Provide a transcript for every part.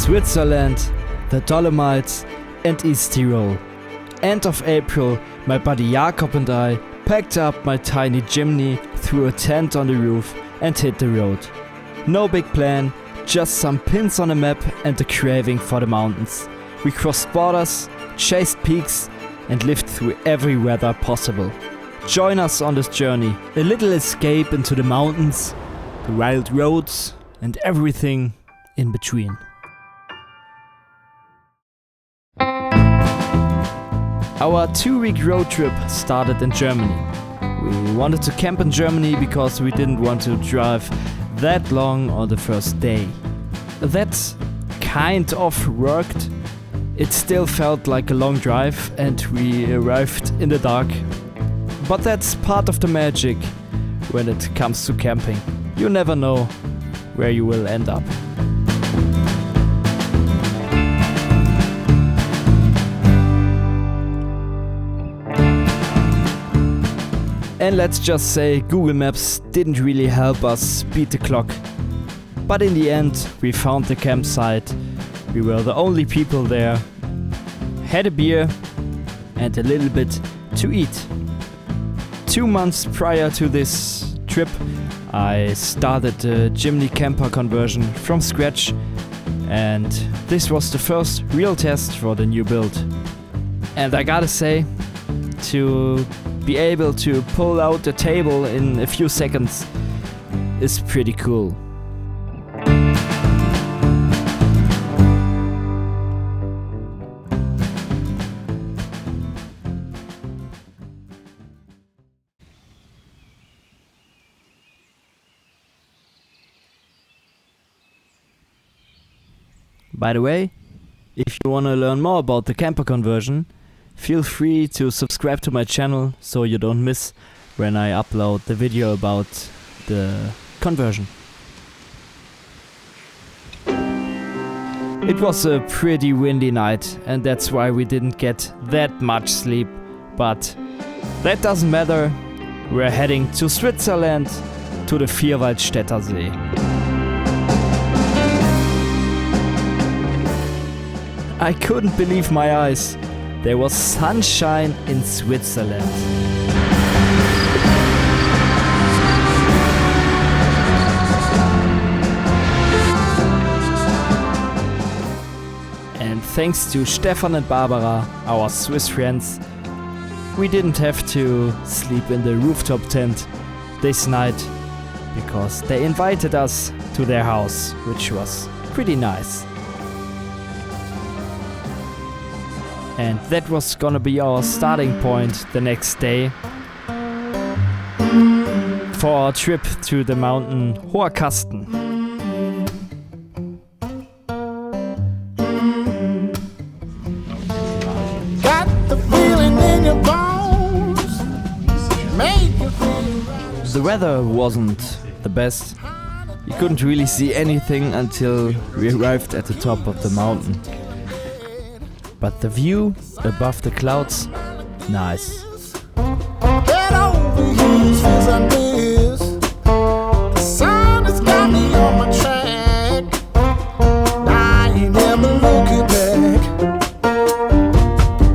Switzerland, the Dolomites and East Tyrol. End of April, my buddy Jakob and I packed up my tiny Jimny, threw a tent on the roof and hit the road. No big plan, just some pins on a map and a craving for the mountains. We crossed borders, chased peaks and lived through every weather possible. Join us on this journey, a little escape into the mountains, the wild roads and everything in between. Our 2-week road trip started in Germany. We wanted to camp in Germany because we didn't want to drive that long on the first day. That kind of worked. It still felt like a long drive and we arrived in the dark. But that's part of the magic when it comes to camping. You never know where you will end up. And let's just say Google Maps didn't really help us beat the clock. But in the end, we found the campsite. We were the only people there. Had a beer and a little bit to eat. 2 months prior to this trip, I started the Jimny camper conversion from scratch. And this was the first real test for the new build. And I gotta say, to be able to pull out the table in a few seconds is pretty cool. By the way, if you want to learn more about the camper conversion, feel free to subscribe to my channel so you don't miss when I upload the video about the conversion. It was a pretty windy night and that's why we didn't get that much sleep, but that doesn't matter. We're heading to Switzerland, to the Vierwaldstätter See. I couldn't believe my eyes. There was sunshine in Switzerland. And thanks to Stefan and Barbara, our Swiss friends, we didn't have to sleep in the Rooftoptent this night because they invited us to their house, which was pretty nice. And that was gonna be our starting point the next day for our trip to the mountain Hoher Kasten. Got the feeling in your bones, make you feel. The weather wasn't the best. You couldn't really see anything until we arrived at the top of the mountain. But the view above the clouds, nice. Head over heels, feels like this. The sun has got me on my track. I ain't never looking back.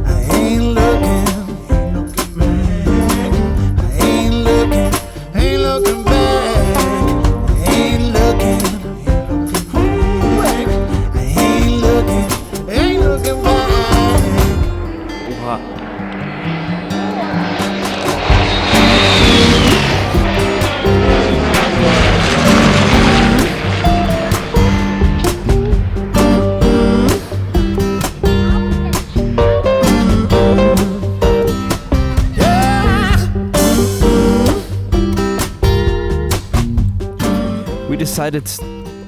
I ain't looking back. I ain't looking back. I ain't looking back. I ain't looking back. We decided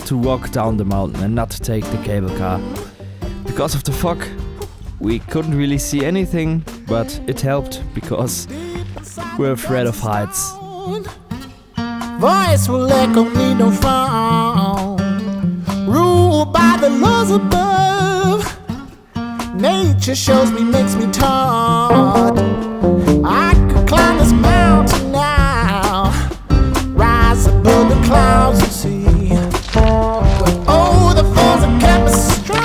to walk down the mountain and not to take the cable car. Because of the fog, we couldn't really see anything, but it helped because we're afraid of heights. Voice will echo, need no phone. Ruled by the laws above. Nature shows me, makes me taught. I could climb this mountain now, rise above the clouds and see. But oh, the falls have kept me strong.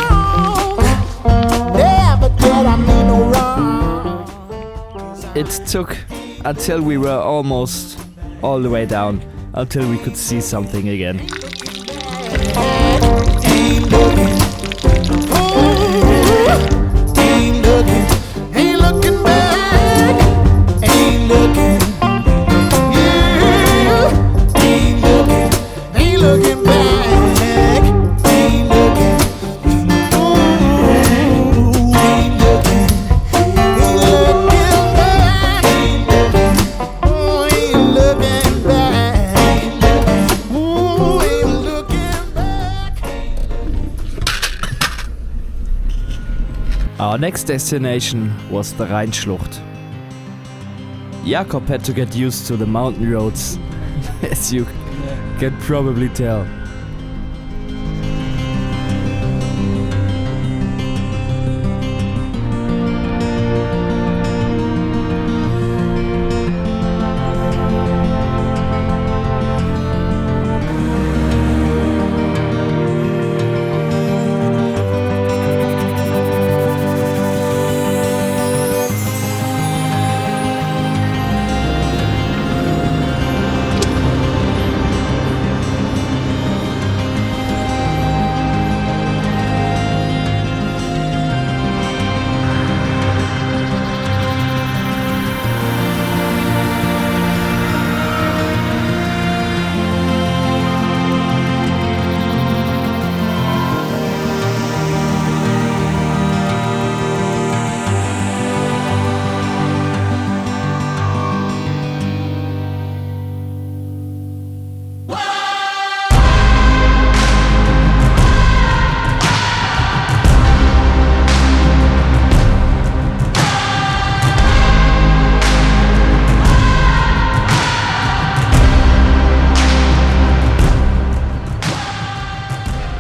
took until we were almost all the way down, until we could see something again. Ain't looking, ooh, ain't looking back, ain't looking, yeah, ain't looking back, ain't looking, ooh, ain't looking back, ooh, ain't looking back, ooh, ain't looking back. Our next destination was the Rheinschlucht. Jakob had to get used to the mountain roads, as you can probably tell.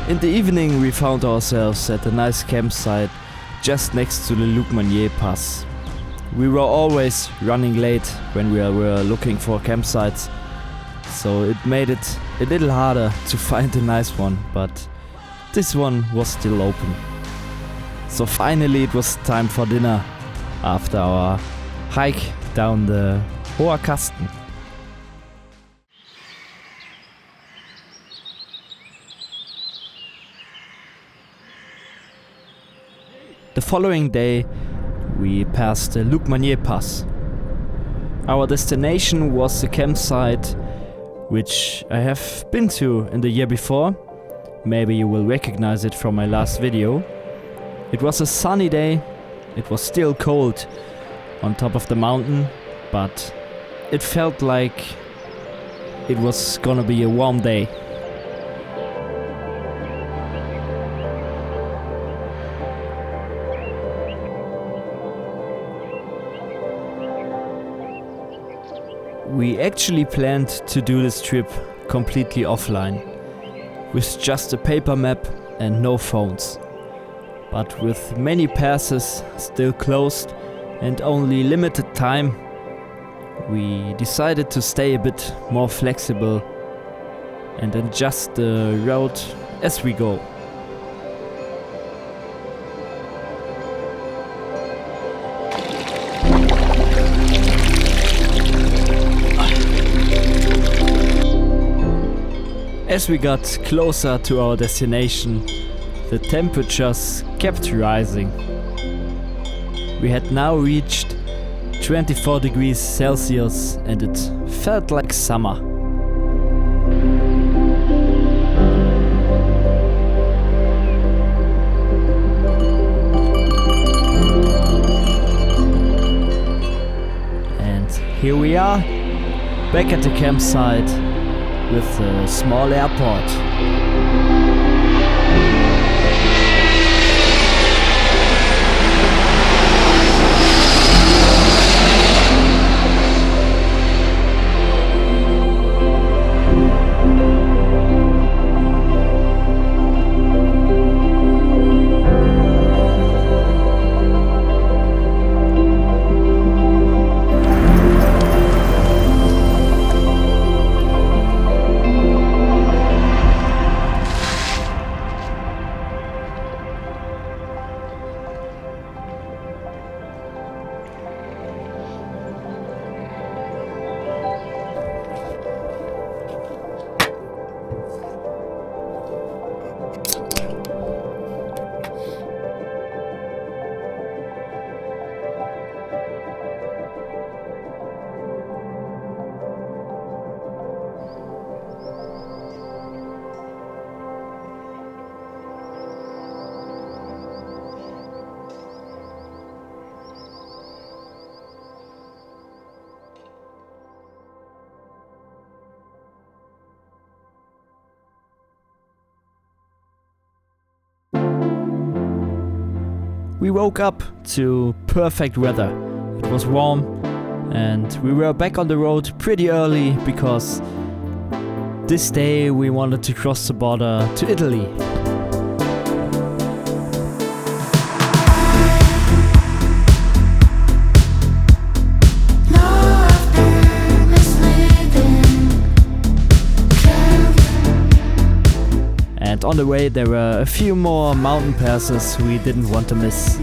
In the evening we found ourselves at a nice campsite just next to the Lugmanier Pass. We were always running late when we were looking for campsites, so it made it a little harder to find a nice one, but this one was still open. So finally it was time for dinner after our hike down the Hoher Kasten. The following day we passed the Lugmanier Pass. Our destination was a campsite which I have been to in the year before. Maybe you will recognize it from my last video. It was a sunny day, it was still cold on top of the mountain, but it felt like it was gonna be a warm day. We actually planned to do this trip completely offline, with just a paper map and no phones. But with many passes still closed and only limited time, we decided to stay a bit more flexible and adjust the route as we go. As we got closer to our destination, the temperatures kept rising. We had now reached 24 degrees Celsius and it felt like summer. And here we are, back at the campsite with a small airport. We woke up to perfect weather. It was warm and we were back on the road pretty early because this day we wanted to cross the border to Italy. And on the way there were a few more mountain passes we didn't want to miss.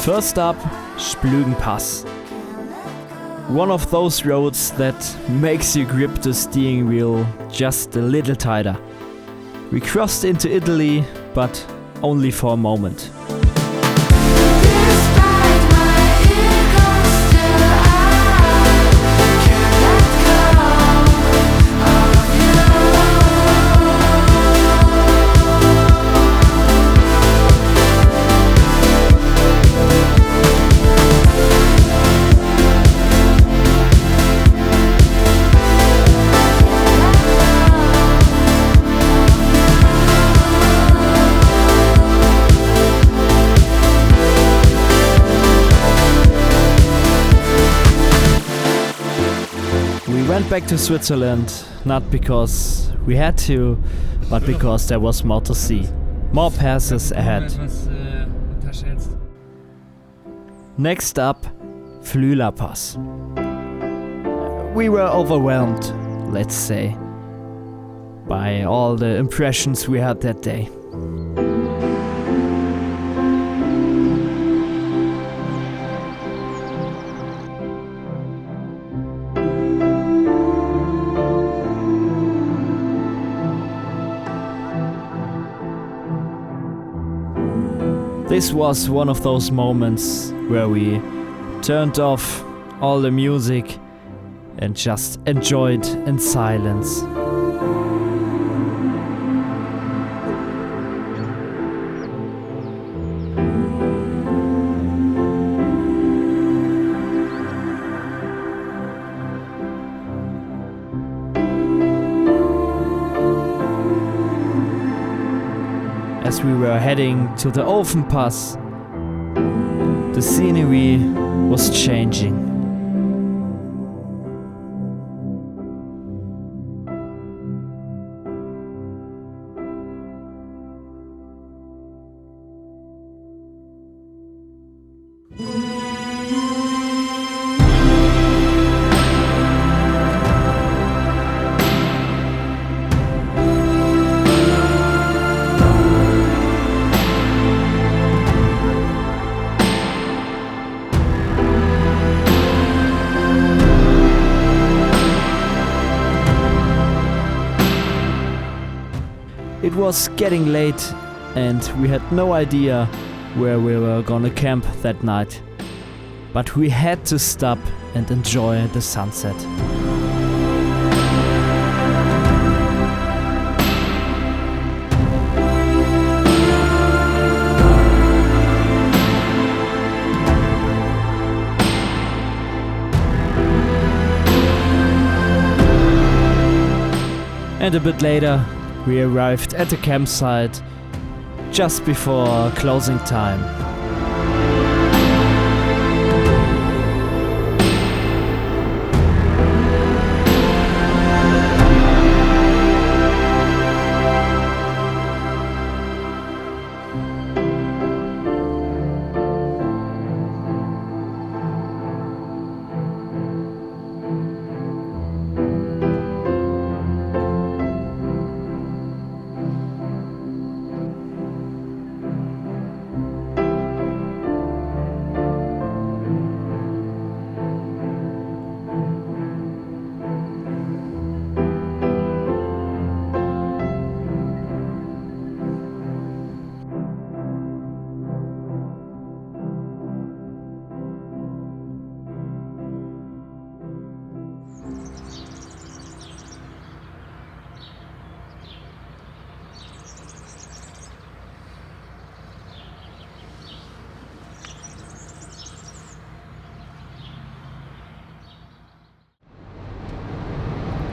First up, Splügen Pass. One of those roads that makes you grip the steering wheel just a little tighter. We crossed into Italy, but only for a moment. Back to Switzerland, not because we had to, but because there was more to see. More passes ahead. Next up, Flüler Pass. We were overwhelmed, let's say, by all the impressions we had that day. This was one of those moments where we turned off all the music and just enjoyed in silence. As we were heading to the Ofen Pass, the scenery was changing. It was getting late and we had no idea where we were gonna camp that night. But we had to stop and enjoy the sunset. And a bit later, we arrived at the campsite just before closing time.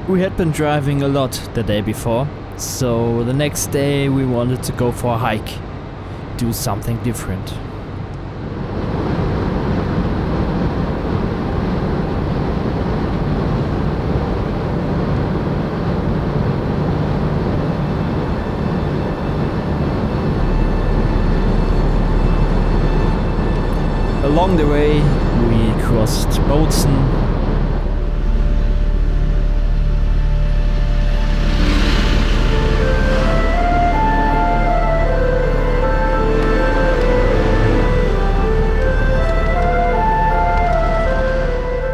We had been driving a lot the day before, so the next day we wanted to go for a hike, do something different. Along the way, we crossed Bozen,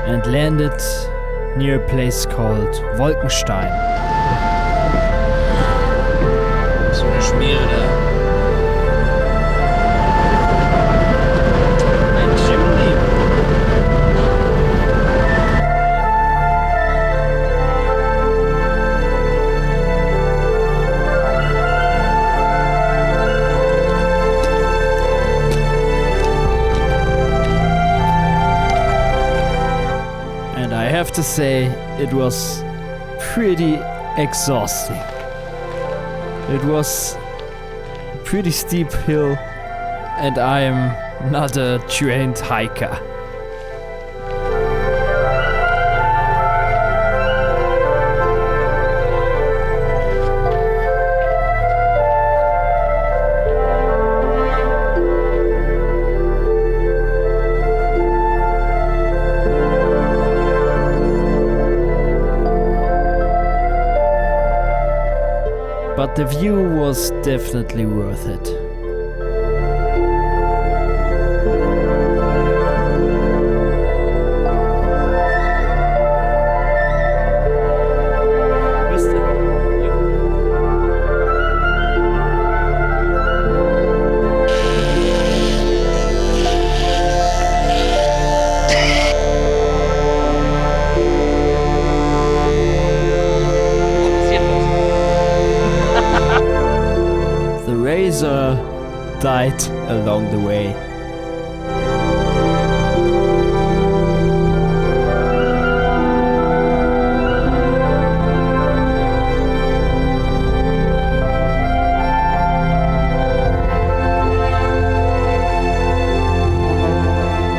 and landed near a place called Wolkenstein. So eine Schmiere da. Ein Jimny. And I have to say, it was pretty exhausting. It was a pretty steep hill, and I am not a trained hiker. But the view was definitely worth it. The razor died along the way.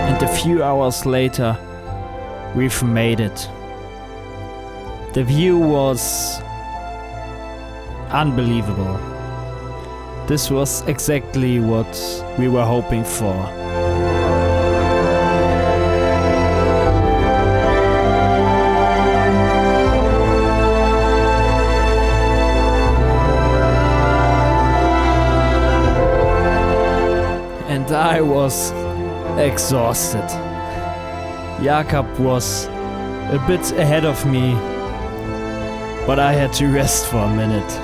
And a few hours later, we've made it. The view was unbelievable. This was exactly what we were hoping for. And I was exhausted. Jakob was a bit ahead of me, but I had to rest for a minute.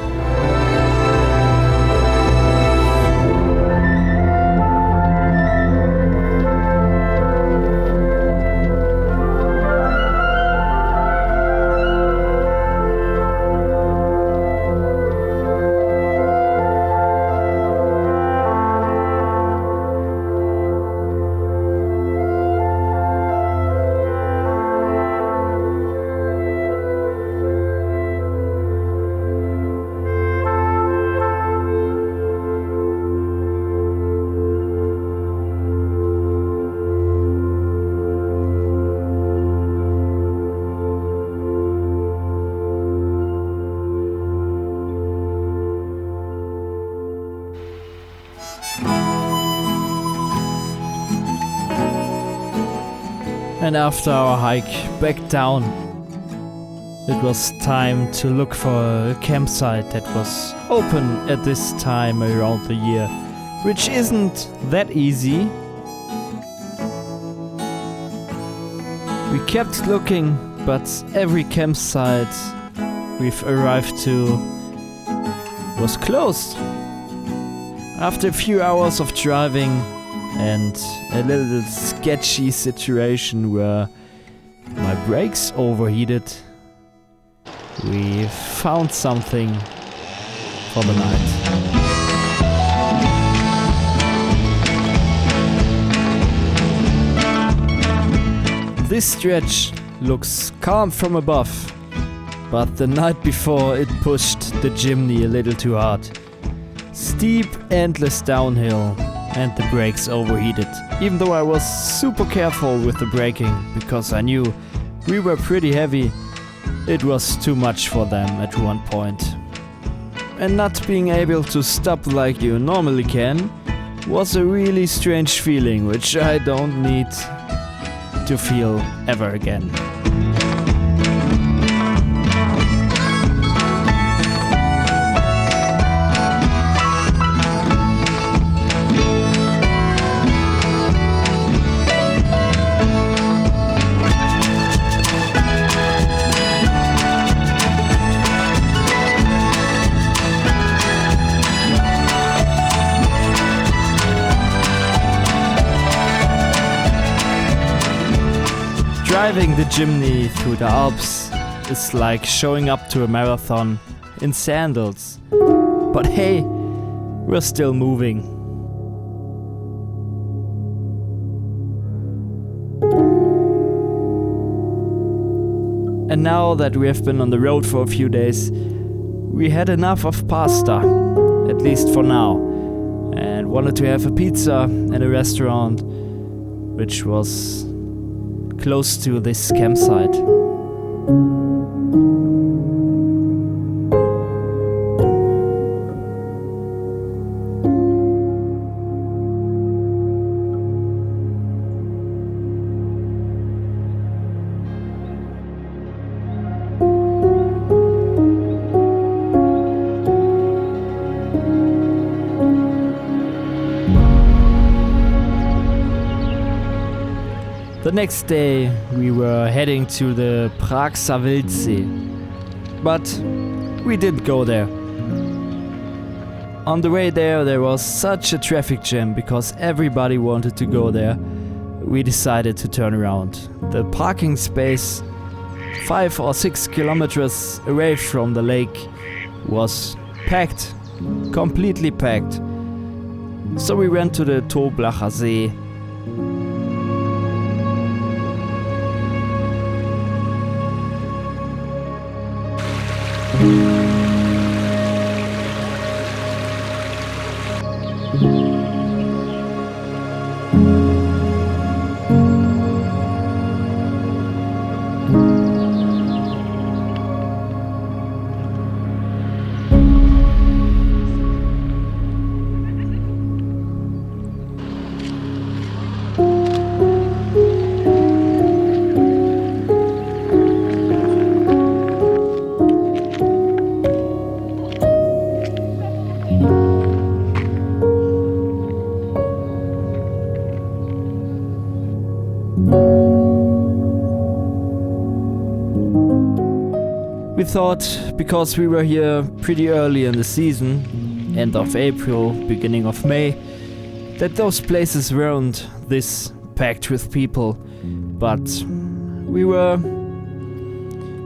And after our hike back down, it was time to look for a campsite that was open at this time around the year, which isn't that easy. We kept looking, but every campsite we've arrived to was closed. After a few hours of driving and a little sketchy situation where my brakes overheated, we found something for the night. This stretch looks calm from above, but the night before it pushed the Jimny a little too hard. Steep, endless downhill, and the brakes overheated. Even though I was super careful with the braking, because I knew we were pretty heavy, it was too much for them at one point. And not being able to stop like you normally can was a really strange feeling, which I don't need to feel ever again. Driving the Jimny through the Alps is like showing up to a marathon in sandals. But hey, we're still moving. And now that we have been on the road for a few days, we had enough of pasta, at least for now, and wanted to have a pizza in a restaurant which was close to this campsite. The next day we were heading to the Praxer Wildsee, but we didn't go there. On the way there was such a traffic jam because everybody wanted to go there. We decided to turn around. The parking space 5 or 6 kilometers away from the lake was packed, completely packed. So we went to the Toblacher See. We thought, because we were here pretty early in the season, end of April, beginning of May, that those places weren't this packed with people, but we were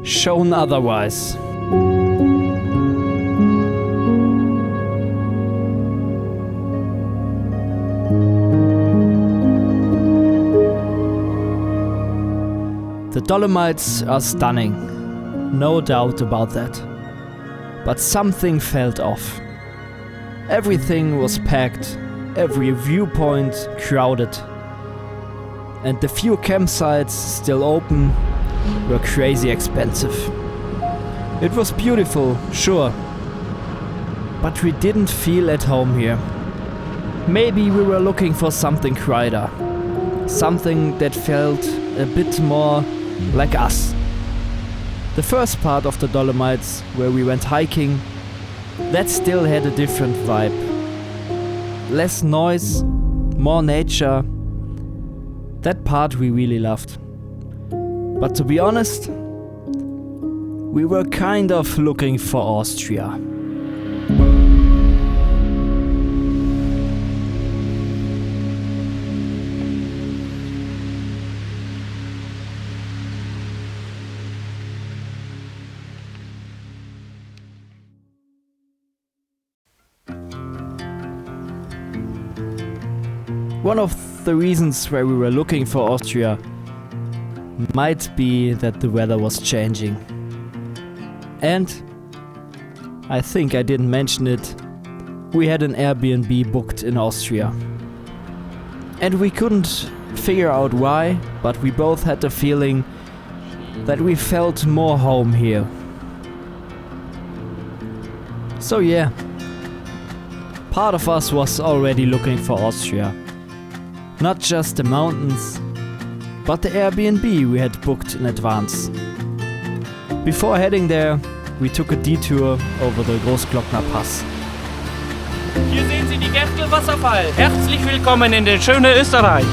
shown otherwise. The Dolomites are stunning. No doubt about that. But something felt off. Everything was packed, every viewpoint crowded. And the few campsites still open were crazy expensive. It was beautiful, sure. But we didn't feel at home here. Maybe we were looking for something quieter. Something that felt a bit more like us. The first part of the Dolomites, where we went hiking, that still had a different vibe. Less noise, more nature. That part we really loved. But to be honest, we were kind of looking for Austria. One of the reasons why we were looking for Austria might be that the weather was changing. And I think I didn't mention it, we had an Airbnb booked in Austria. And we couldn't figure out why, but we both had the feeling that we felt more home here. So yeah, part of us was already looking for Austria. Not just the mountains, but the Airbnb we had booked in advance. Before heading there, we took a detour over the Grossglockner Pass. Hier sehen Sie die Gerstl-Wasserfall. Herzlich willkommen in den schönen Österreich.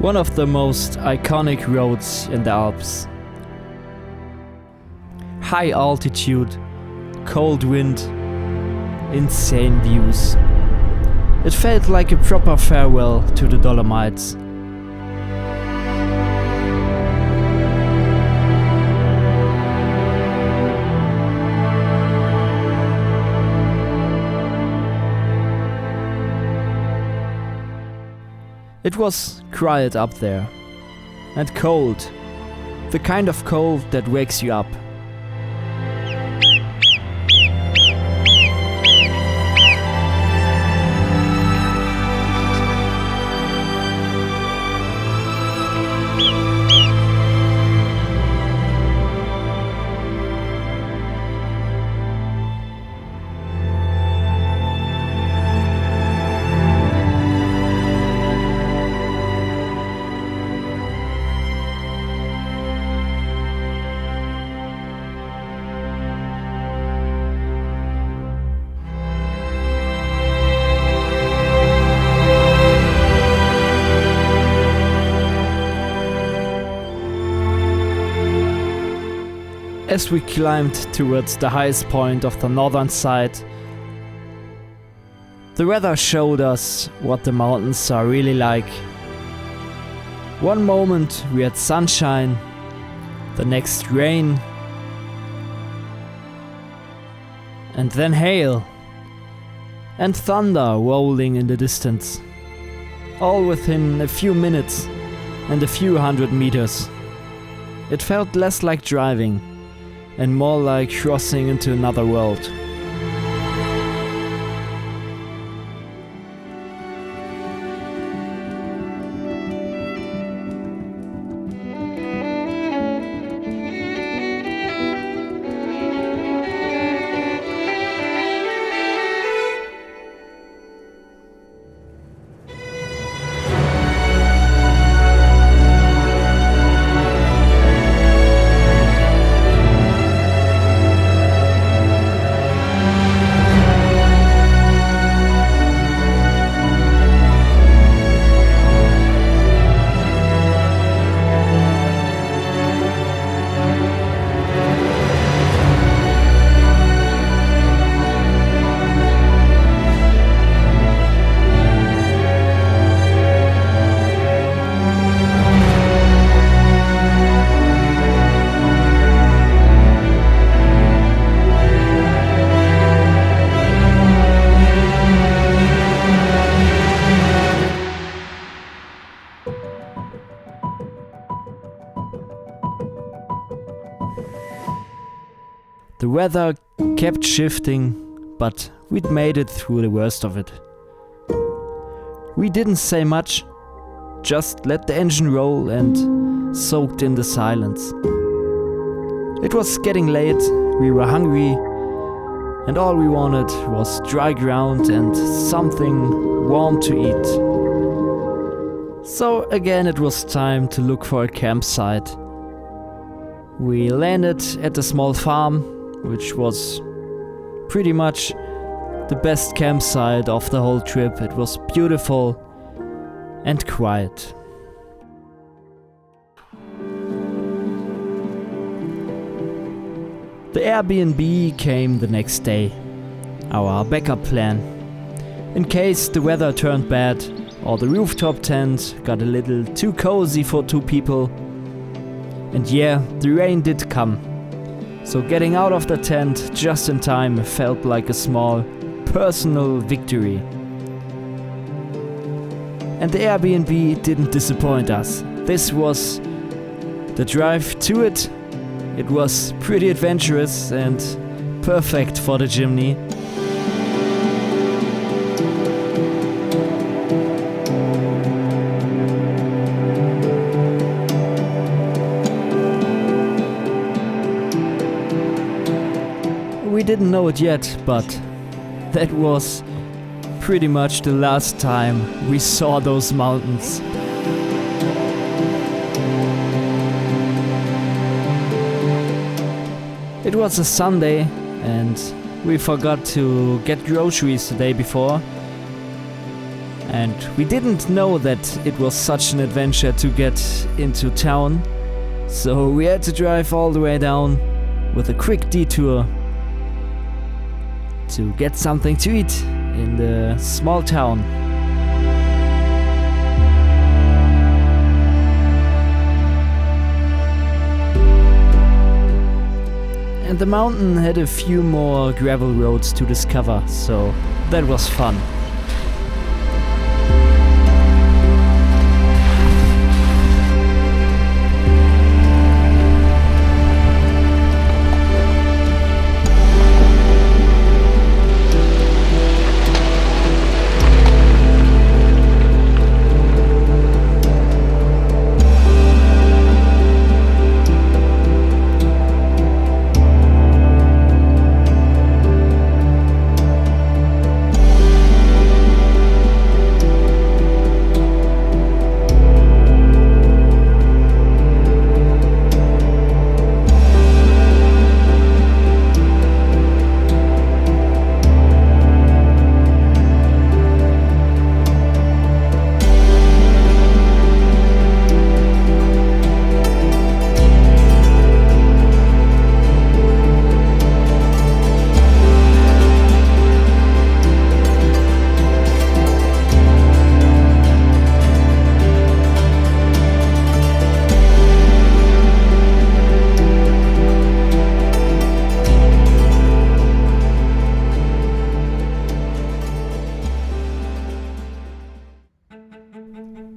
One of the most iconic roads in the Alps. High altitude, cold wind, insane views. It felt like a proper farewell to the Dolomites. It was quiet up there, and cold, the kind of cold that wakes you up. As we climbed towards the highest point of the northern side, the weather showed us what the mountains are really like. One moment we had sunshine, the next rain, and then hail, and thunder rolling in the distance, all within a few minutes and a few hundred meters. It felt less like driving and more like crossing into another world. The weather kept shifting, but we'd made it through the worst of it. We didn't say much, just let the engine roll and soaked in the silence. It was getting late, we were hungry, and all we wanted was dry ground and something warm to eat. So again it was time to look for a campsite. We landed at a small farm, which was pretty much the best campsite of the whole trip. It was beautiful and quiet. The Airbnb came the next day, our backup plan. In case the weather turned bad or the rooftop tent got a little too cozy for 2 people. And yeah, the rain did come. So getting out of the tent just in time felt like a small personal victory. And the Airbnb didn't disappoint us. This was the drive to it. It was pretty adventurous and perfect for the Jimny. We didn't know it yet, but that was pretty much the last time we saw those mountains. It was a Sunday and we forgot to get groceries the day before. And we didn't know that it was such an adventure to get into town. So we had to drive all the way down with a quick detour to get something to eat in the small town. And the mountain had a few more gravel roads to discover, so that was fun.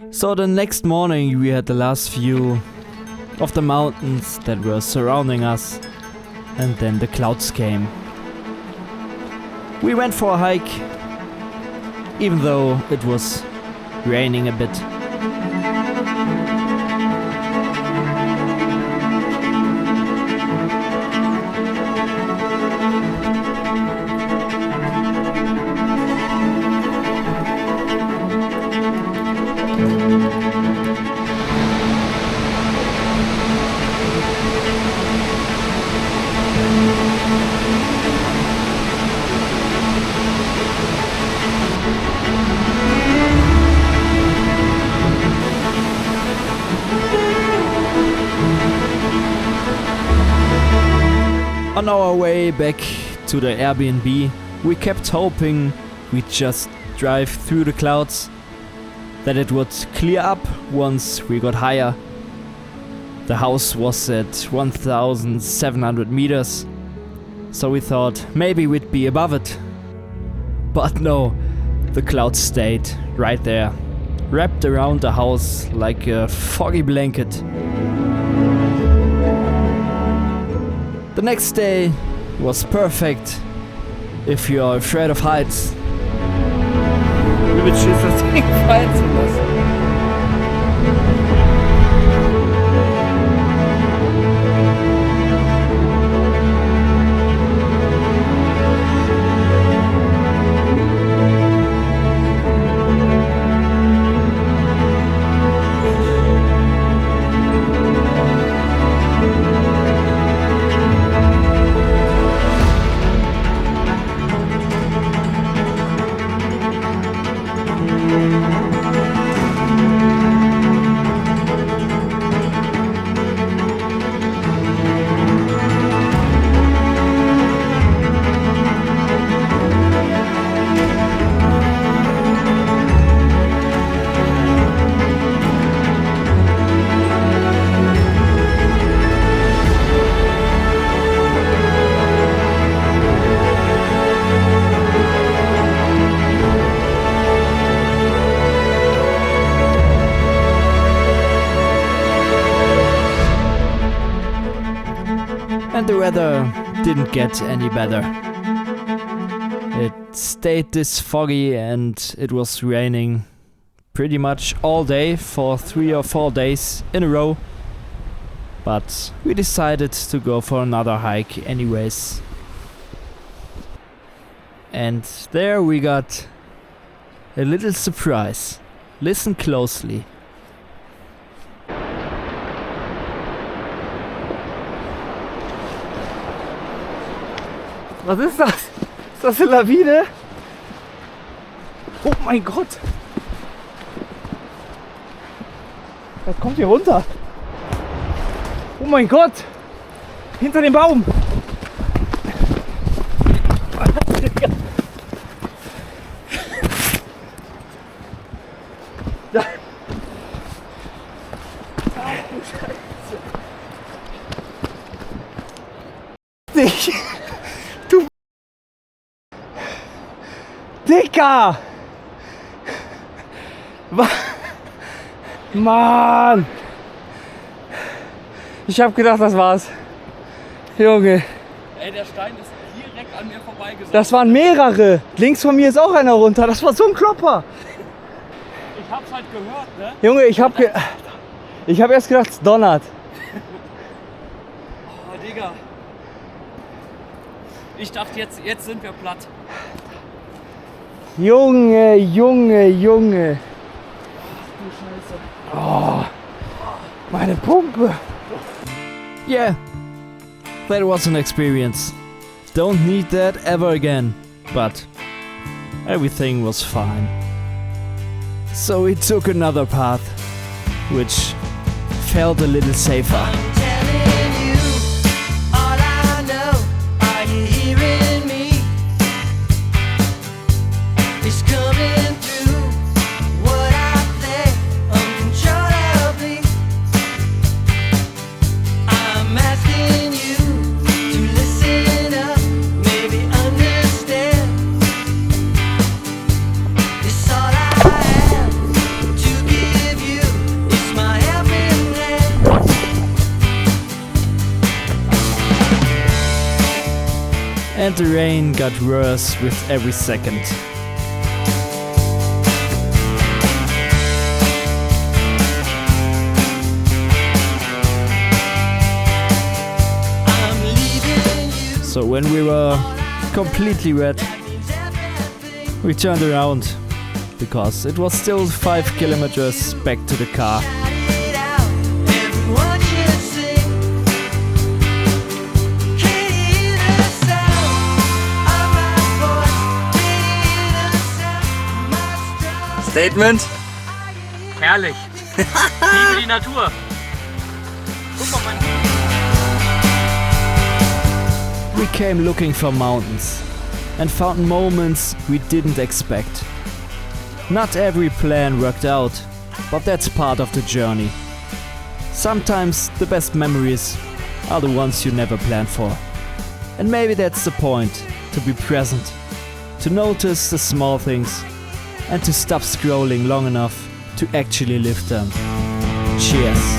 So the next morning we had the last view of the mountains that were surrounding us, and then the clouds came. We went for a hike, even though it was raining a bit. On our way back to the Airbnb, we kept hoping we'd just drive through the clouds, that it would clear up once we got higher. The house was at 1,700 meters, so we thought maybe we'd be above it. But no, the clouds stayed right there, wrapped around the house like a foggy blanket. The next day, was perfect if you are afraid of heights. Übel Schiss, das Ding fallen zu lassen. And the weather didn't get any better. It stayed this foggy and it was raining pretty much all day for 3 or 4 days in a row. But we decided to go for another hike anyways. And there we got a little surprise. Listen closely. Was ist das? Ist das eine Lawine? Oh mein Gott! Was kommt hier runter? Oh mein Gott! Hinter dem Baum! Da. Ach du Scheiße! Dich! Du Dicker! Mann! Ich hab gedacht, das war's. Junge. Ey, der Stein ist direkt an mir vorbeigesetzt. Das waren mehrere. Links von mir ist auch einer runter. Das war so ein Klopper. Ich hab's halt gehört, ne? Junge, ich hab erst gedacht, es donnert. Oh, Digga. Ich dachte, jetzt sind wir platt. Junge, Junge, Junge. Du Scheiße. Oh, meine Pumpe. Yeah, that was an experience. Don't need that ever again. But everything was fine. So we took another path, which felt a little safer. And the rain got worse with every second. So when we were completely wet, we turned around because it was still 5 kilometers back to the car. Statement? Herrlich. Ich liebe die Natur. Guck mal, Mann. We came looking for mountains and found moments we didn't expect. Not every plan worked out, but that's part of the journey. Sometimes the best memories are the ones you never planned for. And maybe that's the point, to be present, to notice the small things, and to stop scrolling long enough to actually live them. Cheers!